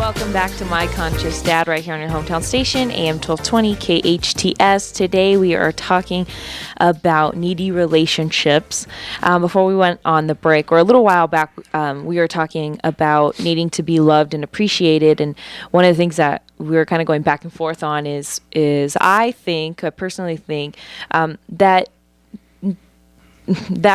Welcome back to My Conscious Dad right here on your hometown station, AM 1220 KHTS. Today we are talking about needy relationships. Before we went on the break, or a little while back, we were talking about needing to be loved and appreciated. And one of the things that we were kind of going back and forth on is I personally think that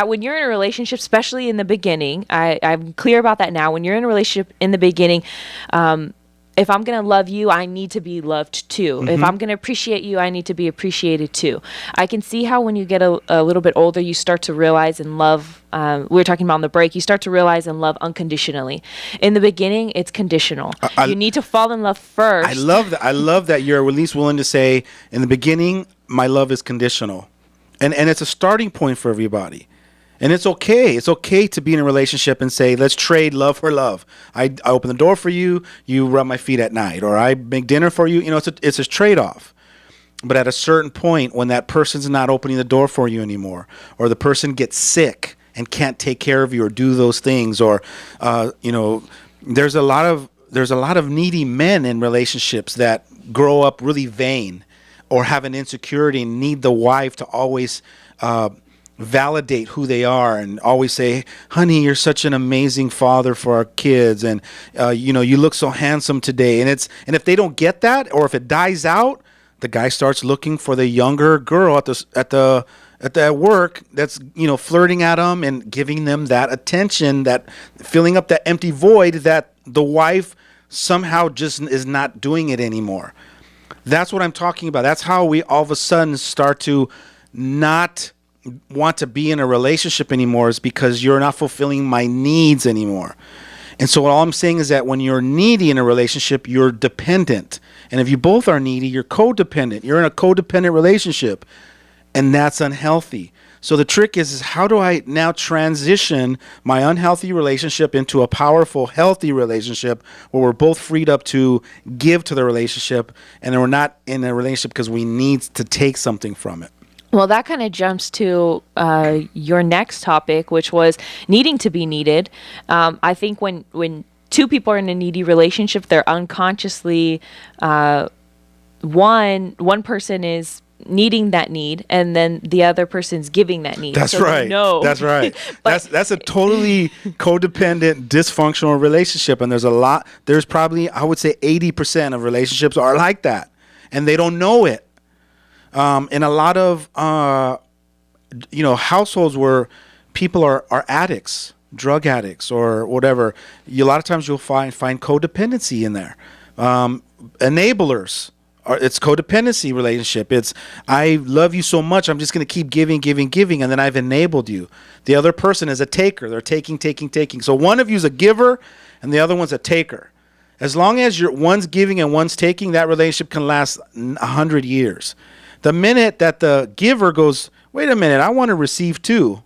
when you're in a relationship, especially in the beginning, I'm clear about that now. When you're in a relationship in the beginning, if I'm going to love you, I need to be loved too. Mm-hmm. If I'm going to appreciate you, I need to be appreciated too. I can see how when you get a little bit older, you start to realize and love, we were talking about on the break, you start to realize and love unconditionally. In the beginning, it's conditional. You need to fall in love first. I love that you're at least willing to say, in the beginning, my love is conditional. And it's a starting point for everybody. And it's okay. It's okay to be in a relationship and say, let's trade love for love. I open the door for you, you rub my feet at night, or I make dinner for you. You know, it's a trade-off. But at a certain point, when that person's not opening the door for you anymore, or the person gets sick and can't take care of you or do those things, or there's a lot of needy men in relationships that grow up really vain, or have an insecurity and need the wife to always validate who they are and always say, honey, you're such an amazing father for our kids, and you look so handsome today. And if they don't get that, or if it dies out, the guy starts looking for the younger girl at work that's flirting at them and giving them that attention, that filling up that empty void that the wife somehow just is not doing it anymore. That's what I'm talking about. That's how we all of a sudden start to not want to be in a relationship anymore, is because you're not fulfilling my needs anymore. And so all I'm saying is that when you're needy in a relationship, you're dependent. And if you both are needy, you're codependent. You're in a codependent relationship, and that's unhealthy. So the trick is how do I now transition my unhealthy relationship into a powerful, healthy relationship where we're both freed up to give to the relationship, and we're not in a relationship because we need to take something from it? Well, that kind of jumps to your next topic, which was needing to be needed. I think when two people are in a needy relationship, they're unconsciously, one person is needing that need, and then the other person's giving that need. That's right. No, that's right. That's a totally codependent, dysfunctional relationship, and there's probably, I would say 80% of relationships are like that, and they don't know it. In a lot of households where people are addicts, drug addicts, or whatever, a lot of times you'll find codependency in there. Enablers. It's codependency relationship. It's, I love you so much, I'm just going to keep giving, and then I've enabled you. The other person is a taker. They're taking. So one of you is a giver, and the other one's a taker. As long as one's giving and one's taking, that relationship can last 100 years. The minute that the giver goes, wait a minute, I want to receive too.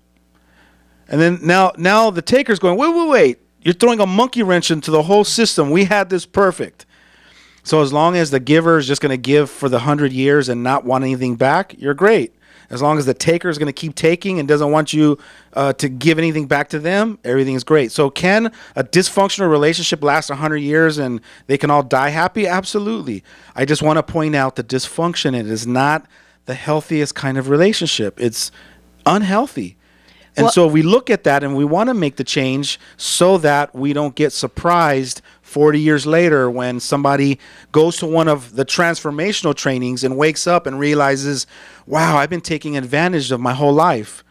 And then now the taker's going, wait. You're throwing a monkey wrench into the whole system. We had this perfect. So as long as the giver is just going to give for the 100 years and not want anything back, you're great. As long as the taker is going to keep taking and doesn't want you to give anything back to them, everything is great. So can a dysfunctional relationship last 100 years and they can all die happy? Absolutely. I just want to point out that dysfunction, it is not the healthiest kind of relationship. It's unhealthy. And so we look at that and we want to make the change so that we don't get surprised 40 years later when somebody goes to one of the transformational trainings and wakes up and realizes, wow, I've been taking advantage of my whole life.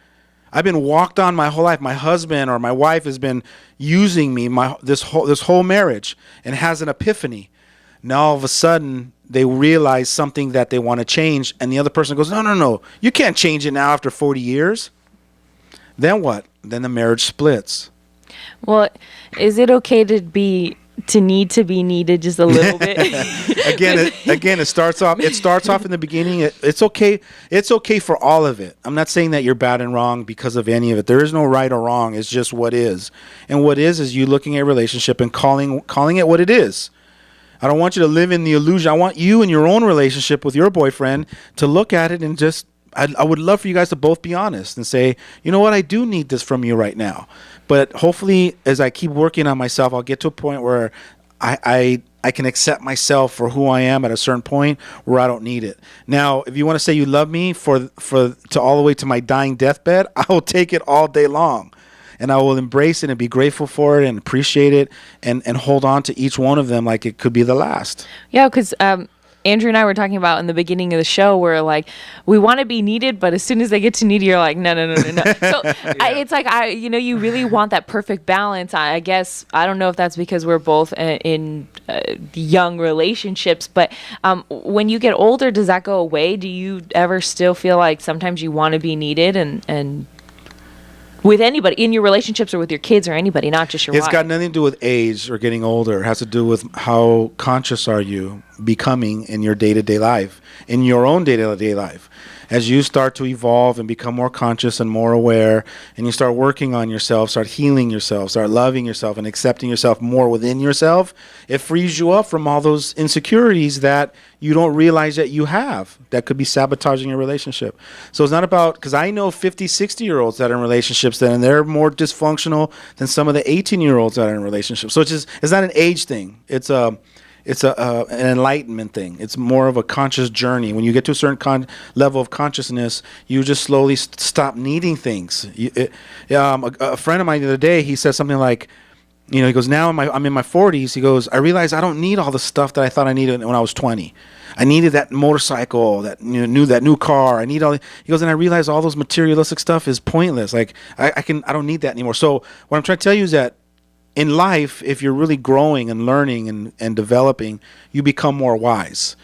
I've been walked on my whole life. My husband or my wife has been using me this whole marriage, and has an epiphany. Now all of a sudden they realize something that they want to change, and the other person goes, no, you can't change it now after 40 years. Then what? Then the marriage splits. Well, is it okay to need to be needed just a little bit? Again, it starts off in the beginning. It's okay. It's okay for all of it. I'm not saying that you're bad and wrong because of any of it. There is no right or wrong. It's just what is. And what is you looking at a relationship and calling it what it is. I don't want you to live in the illusion. I want you in your own relationship with your boyfriend to look at it and just, I would love for you guys to both be honest and say, you know what, I do need this from you right now. But hopefully, as I keep working on myself, I'll get to a point where I I can accept myself for who I am at a certain point where I don't need it. Now, if you want to say you love me to all the way to my dying deathbed, I will take it all day long. And I will embrace it and be grateful for it and appreciate it and hold on to each one of them like it could be the last. Yeah, because Andrew and I were talking about in the beginning of the show where like we want to be needed, but as soon as they get to need you, you're like, no. So it's like, you really want that perfect balance. I guess, I don't know if that's because we're both in young relationships, but when you get older, does that go away? Do you ever still feel like sometimes you want to be needed and with anybody in your relationships or with your kids or anybody, not just your wife? It's got nothing to do with age or getting older. It has to do with how conscious are you becoming in your day-to-day life, in your own day-to-day life. As you start to evolve and become more conscious and more aware, and you start working on yourself, start healing yourself, start loving yourself and accepting yourself more within yourself, it frees you up from all those insecurities that you don't realize that you have that could be sabotaging your relationship. So it's not about, because I know 50, 60-year-olds that are in relationships and they're more dysfunctional than some of the 18-year-olds that are in relationships. So it's not an age thing. It's an enlightenment thing. It's more of a conscious journey. When you get to a certain level of consciousness, you just slowly stop needing things. A friend of mine the other day, he said something like, he goes, now I'm in my 40s. He goes, I realize I don't need all the stuff that I thought I needed when I was 20. I needed that motorcycle, that new car. I need all. He goes, and I realized all those materialistic stuff is pointless. Like I don't need that anymore. So what I'm trying to tell you is that in life, if you're really growing and learning and developing, you become more wise.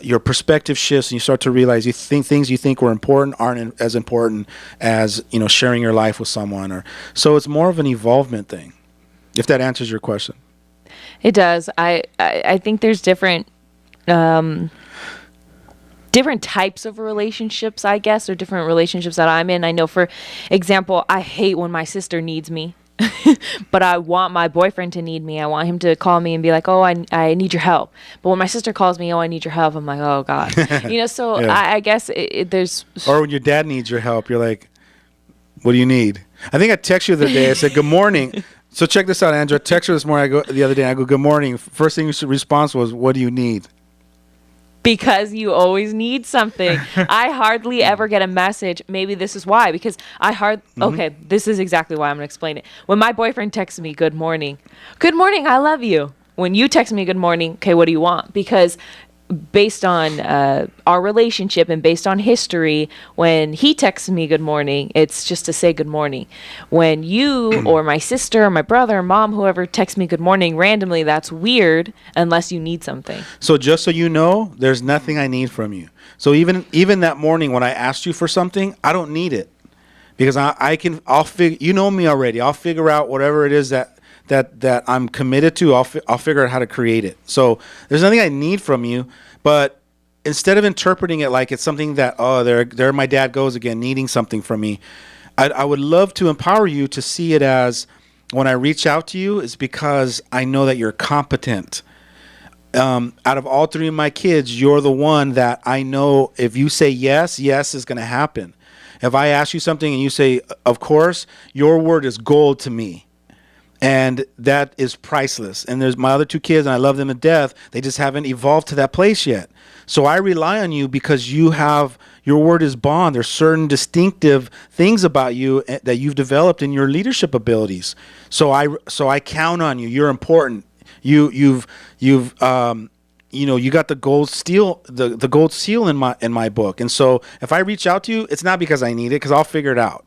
Your perspective shifts, and you start to realize things you think were important aren't as important as sharing your life with someone. So it's more of an evolvement thing. If that answers your question. It does. I think there's different types of relationships, I guess, or different relationships that I'm in. I know, for example, I hate when my sister needs me, but I want my boyfriend to need me. I want him to call me and be like, oh, I need your help. But when my sister calls me, oh, I need your help, I'm like, oh, God. So yeah. I guess there's... Or when your dad needs your help, you're like, what do you need? I think I texted you the other day. I said, good morning. So check this out, Andrew. I texted her this morning. The other day, I go, good morning. First thing your response was, what do you need? Because you always need something. I hardly ever get a message. Maybe this is why. Because okay, this is exactly why I'm going to explain it. When my boyfriend texts me, good morning, I love you. When you text me, good morning, okay, what do you want? Because based on our relationship and based on history, when he texts me good morning, it's just to say good morning. When you or my sister or my brother or mom, whoever texts me good morning randomly, that's weird unless you need something. So just so you know, there's nothing I need from you. So even that morning when I asked you for something, I don't need it, because I'll figure, you know me already. I'll figure out whatever it is that I'm committed to. I'll figure out how to create it. So there's nothing I need from you. But instead of interpreting it like it's something that, oh, there my dad goes again, needing something from me, I would love to empower you to see it as, when I reach out to you, it's because I know that you're competent. Out of all three of my kids, you're the one that I know if you say yes is going to happen. If I ask you something and you say, of course, your word is gold to me. And that is priceless. And there's my other two kids, and I love them to death. They just haven't evolved to that place yet. So I rely on you because your word is bond. There's certain distinctive things about you that you've developed in your leadership abilities. So I count on you. You're important. You got the gold seal in my book. And so if I reach out to you, it's not because I need it, because I'll figure it out.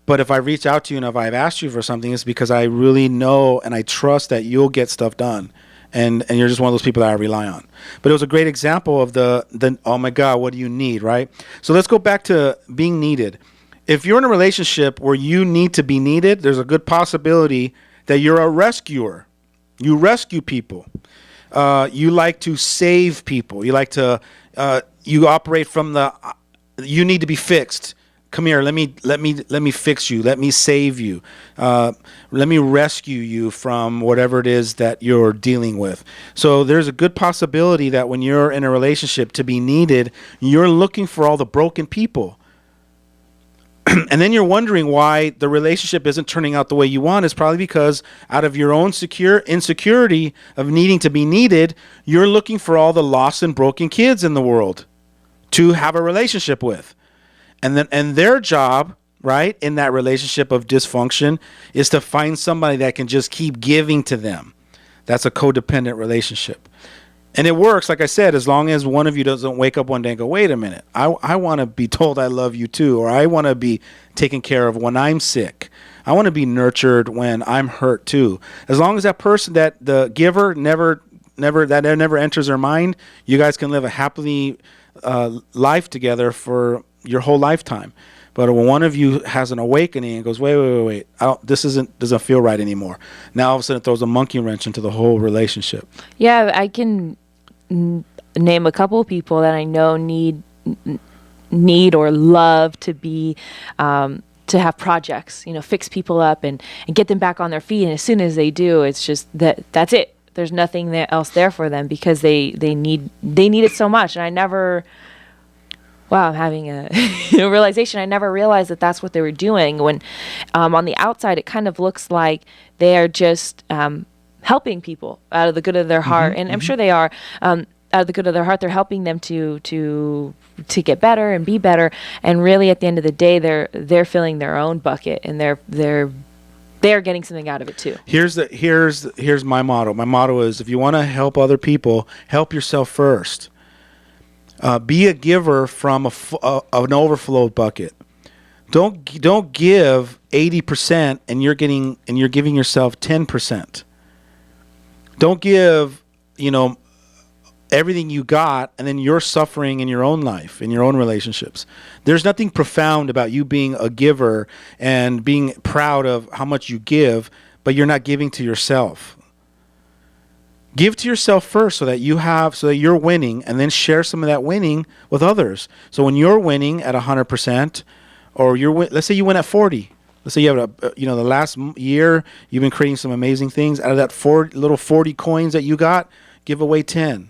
But if I reach out to you and if I've asked you for something, it's because I really know and I trust that you'll get stuff done. And you're just one of those people that I rely on. But it was a great example of the oh my God, what do you need, right? So let's go back to being needed. If you're in a relationship where you need to be needed, there's a good possibility that you're a rescuer. You rescue people. You like to save people. You like to you operate from you need to be fixed. Come here, let me fix you. Let me save you. Let me rescue you from whatever it is that you're dealing with. So there's a good possibility that when you're in a relationship to be needed, you're looking for all the broken people. And then you're wondering why the relationship isn't turning out the way you want. It's probably because out of your own insecurity of needing to be needed, you're looking for all the lost and broken kids in the world to have a relationship with. And their job, right, in that relationship of dysfunction is to find somebody that can just keep giving to them. That's a codependent relationship. And it works, like I said, as long as one of you doesn't wake up one day and go, wait a minute, I want to be told I love you too, or I want to be taken care of when I'm sick. I want to be nurtured when I'm hurt too. As long as that person, that the giver never enters their mind, you guys can live a happily life together for your whole lifetime. But when one of you has an awakening and goes, wait, this doesn't feel right anymore. Now all of a sudden it throws a monkey wrench into the whole relationship. Yeah, I can name a couple of people that I know need or love to be to have projects, fix people up and get them back on their feet. And as soon as they do, it's just that's it. There's nothing else there for them because they need it so much. And I'm having a realization. I never realized that that's what they were doing. When on the outside, it kind of looks like they are just helping people out of the good of their heart, and I'm sure they are. Out of the good of their heart, they're helping them to get better and be better. And really, at the end of the day, they're filling their own bucket, and they're getting something out of it too. Here's my motto. My motto is: if you want to help other people, help yourself first. Be a giver from an overflowed bucket. Don't give 80% and you're giving yourself 10%. Don't give everything you got and then you're suffering in your own life, in your own relationships. There's nothing profound about you being a giver and being proud of how much you give, but you're not giving to yourself. Give to yourself first so that you're winning, and then share some of that winning with others. So when you're winning at 100%, or let's say you win at 40. Let's say you have the last year you've been creating some amazing things. Out of that 40 coins that you got, give away 10.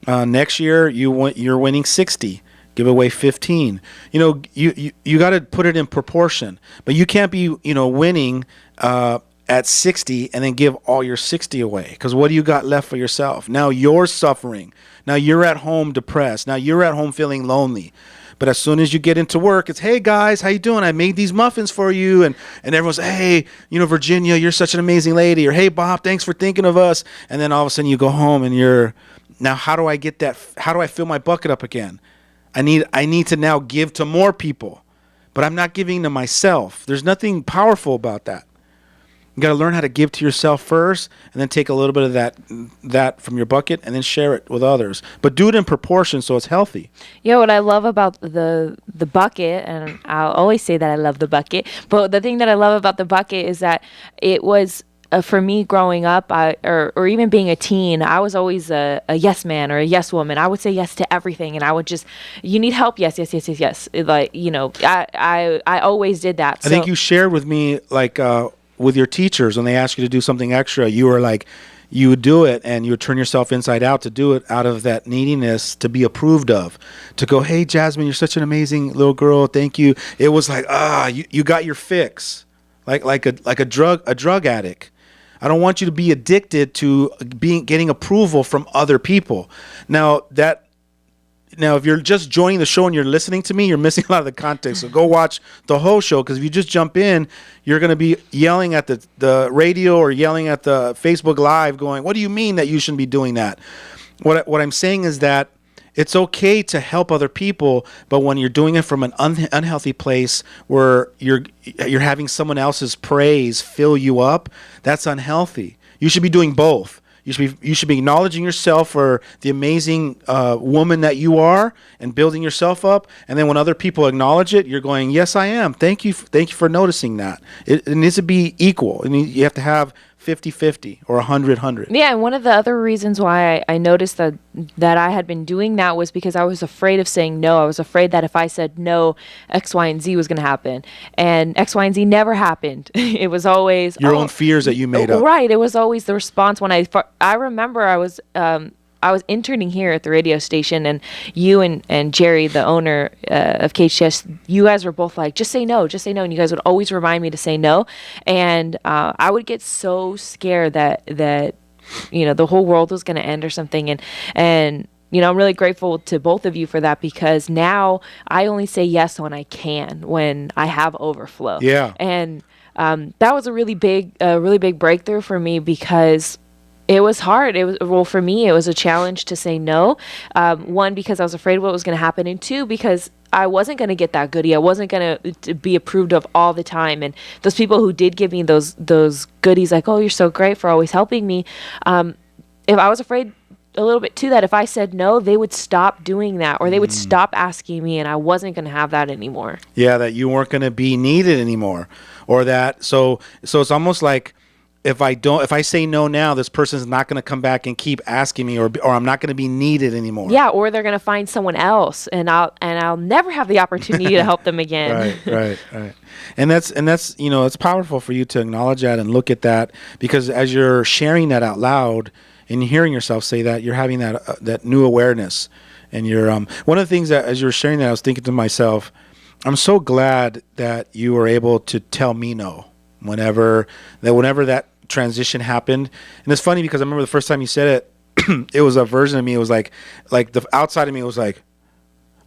Next year you're winning 60. Give away 15. You got to put it in proportion. But you can't be winning at 60 and then give all your 60 away, because what do you got left for yourself? Now you're suffering. Now you're at home depressed. Now you're at home feeling lonely. But as soon as you get into work, it's, hey guys, how you doing? I made these muffins for you. And everyone's, hey, Virginia, you're such an amazing lady. Or, hey Bob, thanks for thinking of us. And then all of a sudden you go home and now how do I get that? How do I fill my bucket up again? I need to now give to more people, but I'm not giving to myself. There's nothing powerful about that. You got to learn how to give to yourself first, and then take a little bit of that from your bucket, and then share it with others. But do it in proportion so it's healthy. What I love about the bucket, and I'll always say that I love the bucket, but the thing that I love about the bucket is that it was for me growing up, or even being a teen, I was always a yes man or a yes woman. I would say yes to everything, and I would just, you need help? Yes. Like, I always did that. I think you shared with me, like, with your teachers, when they ask you to do something extra, you were like, you would do it and you would turn yourself inside out to do it out of that neediness to be approved of, to go, hey Jazmine, you're such an amazing little girl, thank you. It was like, you got your fix, like a drug addict. I don't want you to be addicted to getting approval from other people. Now, if you're just joining the show and you're listening to me, you're missing a lot of the context. So go watch the whole show, because if you just jump in, you're going to be yelling at the radio or yelling at the Facebook Live going, what do you mean that you shouldn't be doing that? What I'm saying is that it's okay to help other people, but when you're doing it from an unhealthy place where you're having someone else's praise fill you up, that's unhealthy. You should be doing both. You should be acknowledging yourself for the amazing woman that you are and building yourself up. And then when other people acknowledge it, you're going, yes, I am. Thank you for noticing that. It needs to be equal. I mean, you have to have 50-50 or 100-100. Yeah, and one of the other reasons why I noticed that I had been doing that was because I was afraid of saying no. I was afraid that if I said no, X, Y, and Z was going to happen. And X, Y, and Z never happened. It was always... your own fears that you made up. Right. It was always the response when I remember I I was interning here at the radio station, and you and Jerry, the owner of KHTS, you guys were both like, just say no, and you guys would always remind me to say no, and I would get so scared that the whole world was going to end or something, and I'm really grateful to both of you for that, because now I only say yes when I can, when I have overflow. Yeah. And that was a really big breakthrough for me, because it was hard. For me, it was a challenge to say no. One, because I was afraid what was going to happen, and two, because I wasn't going to get that goodie. I wasn't going to be approved of all the time. And those people who did give me those goodies, like, oh, you're so great for always helping me. If I was afraid a little bit too that if I said no, they would stop doing that, or they would stop asking me, and I wasn't going to have that anymore. Yeah, that you weren't going to be needed anymore, or that so it's almost like if I say no now, this person's not going to come back and keep asking me, or I'm not going to be needed anymore. Yeah, or they're going to find someone else, and I'll never have the opportunity to help them again. Right. And that's it's powerful for you to acknowledge that and look at that, because as you're sharing that out loud and hearing yourself say that, you're having that new awareness. And you're one of the things that as you were sharing that, I was thinking to myself, I'm so glad that you were able to tell me no whenever that transition happened. And it's funny because I remember the first time you said it, it was a version of me. It was like the outside of me was like,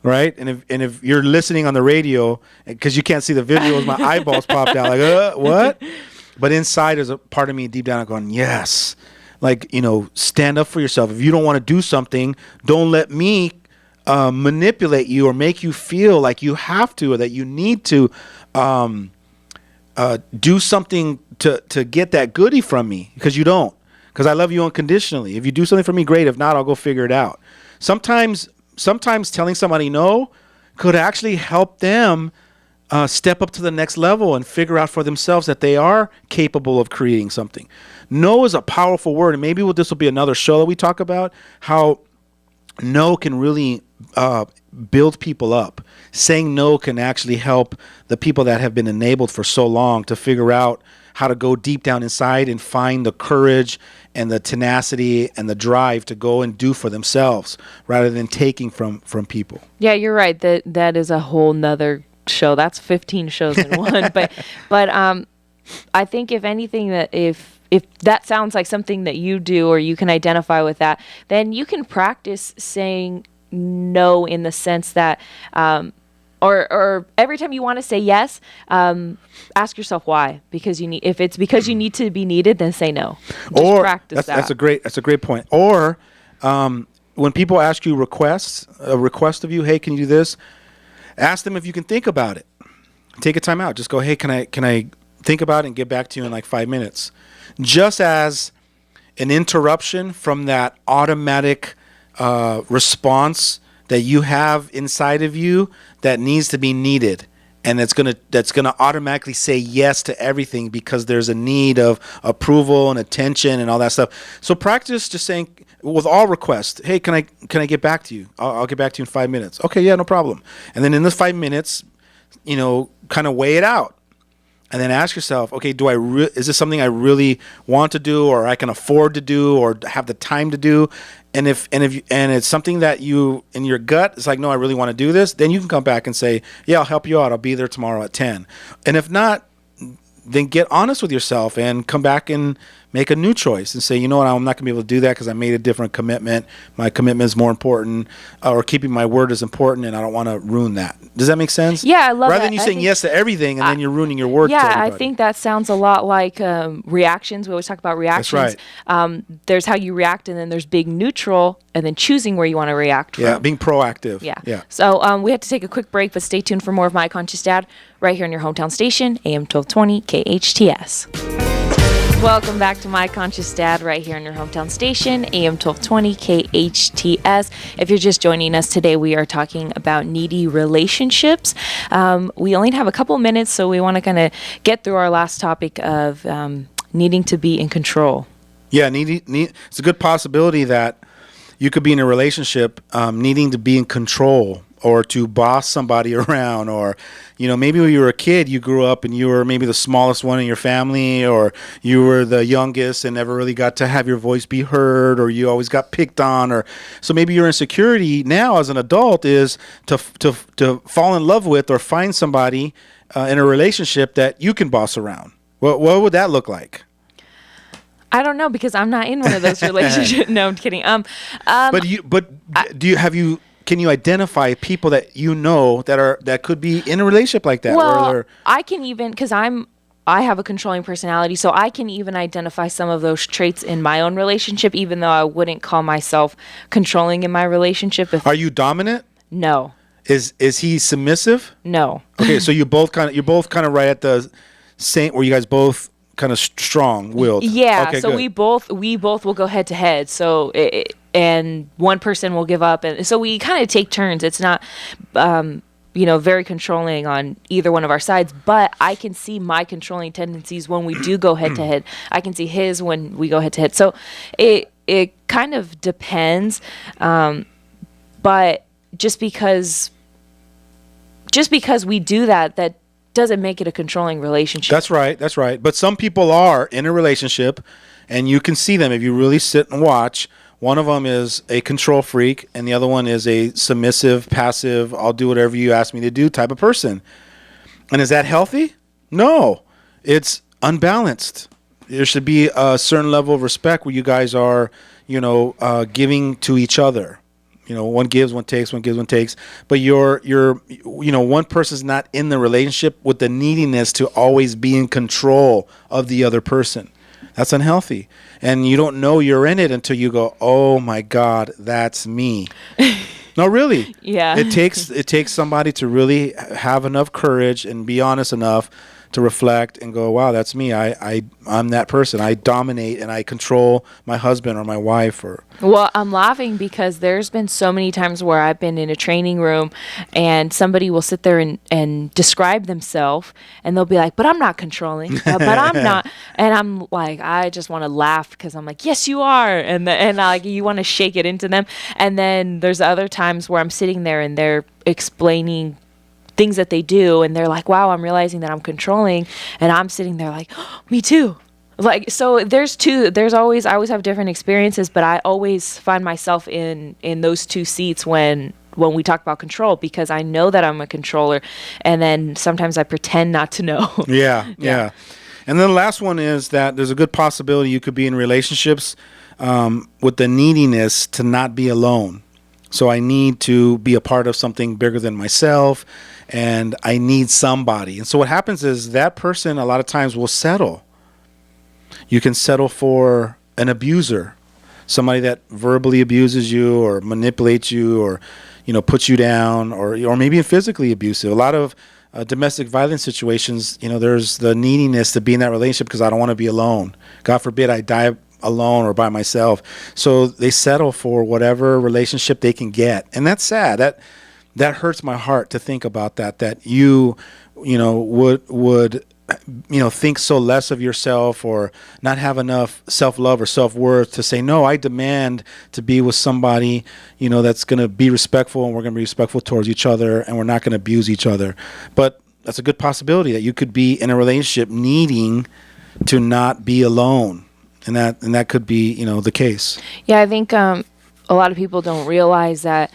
right. And if you're listening on the radio, because you can't see the visuals, my eyeballs popped out like, what? But inside there's a part of me deep down going, yes. Like, stand up for yourself. If you don't want to do something, don't let me manipulate you or make you feel like you have to, or that you need to do something to get that goodie from me, because you don't. Because I love you unconditionally. If you do something for me, great. If not, I'll go figure it out. Sometimes telling somebody no could actually help them step up to the next level and figure out for themselves that they are capable of creating something. No is a powerful word, and maybe this will be another show that we talk about how no can really build people up. Saying no can actually help the people that have been enabled for so long to figure out how to go deep down inside and find the courage and the tenacity and the drive to go and do for themselves rather than taking from people. Yeah, you're right. That is a whole nother show. That's 15 shows in one. But I think if anything, that if that sounds like something that you do, or you can identify with that, then you can practice saying no, in the sense that or every time you want to say yes, ask yourself why. If it's because you need to be needed, then say no. Just practice that. That's a great point. Or when people ask you a request of you, hey, can you do this? Ask them if you can think about it. Take a time out. Just go, hey, can I think about it and get back to you in like 5 minutes? Just as an interruption from that automatic response that you have inside of you that needs to be needed, and that's gonna automatically say yes to everything because there's a need of approval and attention and all that stuff. So practice just saying with all requests, hey, can I get back to you? I'll get back to you in 5 minutes. Okay, yeah, no problem. And then in those 5 minutes, kind of weigh it out. And then ask yourself, okay, is this something I really want to do, or I can afford to do, or have the time to do? And if it's something that you in your gut is like, no, I really want to do this, then you can come back and say, yeah, I'll help you out. I'll be there tomorrow at 10. And if not, then get honest with yourself and come back and make a new choice and say, you know what, I'm not going to be able to do that because I made a different commitment. My commitment is more important, or keeping my word is important, and I don't want to ruin that. Does that make sense? Yeah, I love that. Rather than you saying yes to everything and then you're ruining your word to everybody. I think that sounds a lot like reactions. We always talk about reactions. That's right. There's how you react, and then there's being neutral, and then choosing where you want to react from. Yeah, being proactive. Yeah. So we have to take a quick break, but stay tuned for more of My Conscious Dad right here on your hometown station, AM 1220 KHTS. Welcome back to My Conscious Dad right here on your hometown station, AM 1220 KHTS. If you're just joining us today, we are talking about needy relationships. We only have a couple minutes, so we want to kind of get through our last topic of needing to be in control. Yeah, it's a good possibility that you could be in a relationship needing to be in control or to boss somebody around, or maybe when you were a kid, you grew up and you were maybe the smallest one in your family, or you were the youngest and never really got to have your voice be heard, or you always got picked on, or so maybe your insecurity now as an adult is to fall in love with or find somebody in a relationship that you can boss around. What would that look like? I don't know, because I'm not in one of those relationships. No, I'm kidding. Can you identify people that that could be in a relationship like that? Well, I can even, because I have a controlling personality, so I can even identify some of those traits in my own relationship, even though I wouldn't call myself controlling in my relationship. Are you dominant? No. Is he submissive? No. Okay, so you're both kind of right at the same, where you guys both kind of strong-willed. Yeah. Okay, so good. we both will go head to head. So and one person will give up, and so we kind of take turns. It's not very controlling on either one of our sides, but I can see my controlling tendencies when we do go head to head. I can see his when we go head to head. So it kind of depends, but just because we do that doesn't make it a controlling relationship. That's right. But some people are in a relationship, and you can see them if you really sit and watch. One of them is a control freak, and the other one is a submissive, passive, I'll do whatever you ask me to do type of person. And is that healthy? No. It's unbalanced. There should be a certain level of respect where you guys are, giving to each other. One gives, one takes, one gives, one takes. But one person's not in the relationship with the neediness to always be in control of the other person. That's unhealthy. And you don't know you're in it until you go, oh my God, that's me. No, really. Yeah. It takes somebody to really have enough courage and be honest enough to reflect and go, wow, that's me. I'm that person. I dominate and I control my husband or my wife. Well, I'm laughing because there's been so many times where I've been in a training room and somebody will sit there and describe themselves, and they'll be like, but I'm not controlling, but I'm not. And I'm like, I just want to laugh because I'm like, yes, you are. And you want to shake it into them. And then there's other times where I'm sitting there and they're explaining things that they do, and they're like, wow, I'm realizing that I'm controlling, and I'm sitting there like, oh, me too. Like, so I always have different experiences, but I always find myself in those two seats when we talk about control, because I know that I'm a controller, and then sometimes I pretend not to know. Yeah. And then the last one is that there's a good possibility you could be in relationships with the neediness to not be alone. So I need to be a part of something bigger than myself, and I need somebody. And so what happens is that person a lot of times will settle. You can settle for an abuser, somebody that verbally abuses you or manipulates you or, puts you down, or maybe physically abusive. A lot of domestic violence situations, there's the neediness to be in that relationship because I don't want to be alone. God forbid I die alone or by myself. So they settle for whatever relationship they can get. And that's sad. That hurts my heart to think about that you would think so less of yourself or not have enough self-love or self-worth to say, no, I demand to be with somebody, that's going to be respectful, and we're going to be respectful towards each other, and we're not going to abuse each other. But that's a good possibility that you could be in a relationship needing to not be alone. And that could be, the case. Yeah, I think a lot of people don't realize that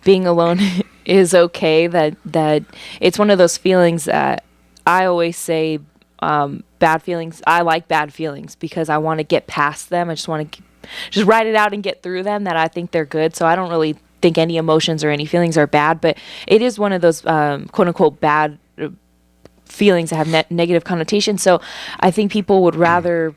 being alone is okay, that it's one of those feelings that I always say, bad feelings. I like bad feelings because I want to get past them. I just want to just write it out and get through them, that I think they're good. So I don't really think any emotions or any feelings are bad, but it is one of those quote unquote bad feelings that have negative connotations. So I think people would rather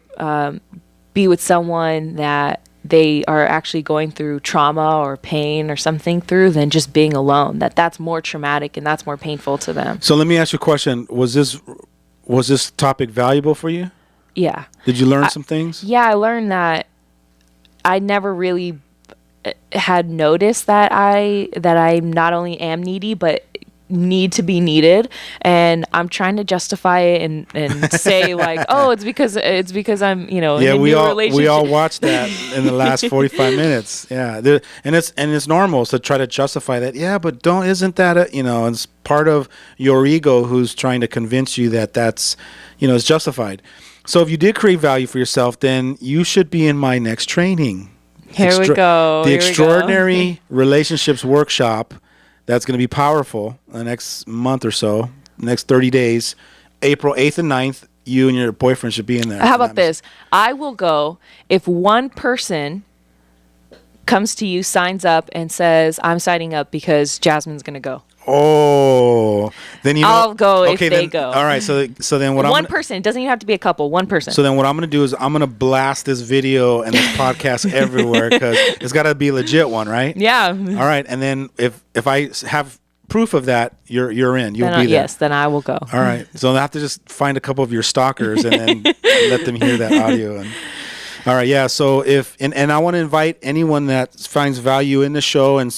be with someone that they are actually going through trauma or pain or something through than just being alone. That's more traumatic and that's more painful to them. So let me ask you a question. Was this topic valuable for you? Yeah. Did you learn some things? Yeah, I learned that I never really had noticed that I not only am needy, but need to be needed, and I'm trying to justify it and say like, oh, it's because I'm, in a new relationship. We all watched that in the last 45 minutes. Yeah, and it's normal to try to justify that. Yeah, but isn't that it's part of your ego who's trying to convince you that that's is justified. So if you did create value for yourself, then you should be in my next training. Here we go. The Extraordinary Relationships Workshop. That's going to be powerful the next month or so, next 30 days. April 8th and 9th, you and your boyfriend should be in there. How about this? I will go if one person comes to you, signs up, and says, I'm signing up because Jazmine's going to go. Oh, then I'll go if they go. All right, so then one person. It doesn't even have to be a couple. One person. So then what I'm going to do is I'm going to blast this video and this podcast everywhere because it's got to be a legit one, right? Yeah. All right, and then if I have proof of that, you're in. You'll be there. Yes, then I will go. All right, so I have to just find a couple of your stalkers and then let them hear that audio. All right, yeah. So and I want to invite anyone that finds value in the show and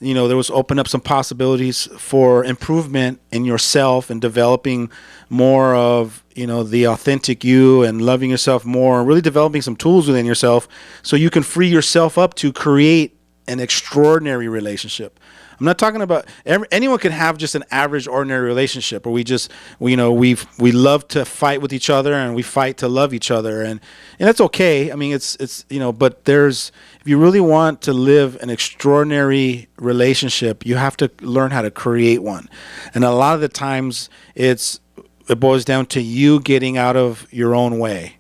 there was open up some possibilities for improvement in yourself and developing more of, the authentic you and loving yourself more and really developing some tools within yourself so you can free yourself up to create an extraordinary relationship. I'm not talking about anyone can have just an average, ordinary relationship where we love to fight with each other and we fight to love each other, and that's okay. I mean, it's but if you really want to live an extraordinary relationship, you have to learn how to create one, and a lot of the times it boils down to you getting out of your own way.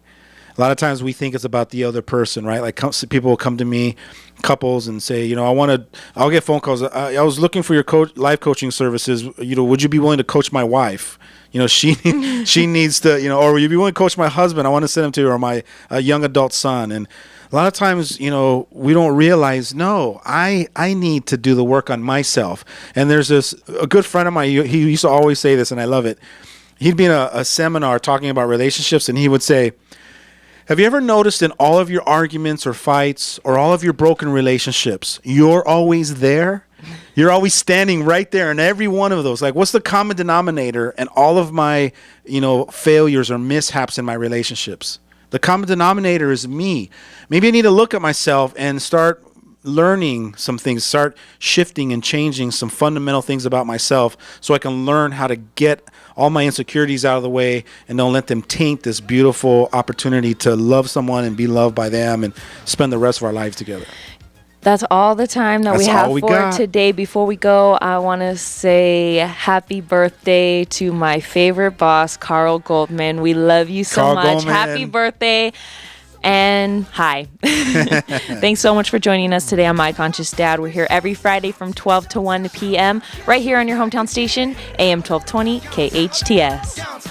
A lot of times we think it's about the other person, right? Like people will come to me, couples, and say, I'll get phone calls. I was looking for your life coaching services. Would you be willing to coach my wife? She needs to, or would you be willing to coach my husband? I want to send him to her, or my young adult son. And a lot of times, we don't realize, no, I need to do the work on myself. And there's a good friend of mine, he used to always say this, and I love it. He'd be in a seminar talking about relationships, and he would say, have you ever noticed in all of your arguments or fights or all of your broken relationships, you're always there? You're always standing right there in every one of those. Like, what's the common denominator in all of my, failures or mishaps in my relationships? The common denominator is me. Maybe I need to look at myself and start learning some things, start shifting and changing some fundamental things about myself so I can learn how to get all my insecurities out of the way and don't let them taint this beautiful opportunity to love someone and be loved by them and spend the rest of our lives together. That's all the time that we have for today. Before we go, I want to say happy birthday to my favorite boss, Carl Goldman. We love you so much. Goldman. Happy birthday. And hi. Thanks so much for joining us today on My Conscious Dad. We're here every Friday from 12 to 1 p.m. right here on your hometown station, AM 1220 KHTS.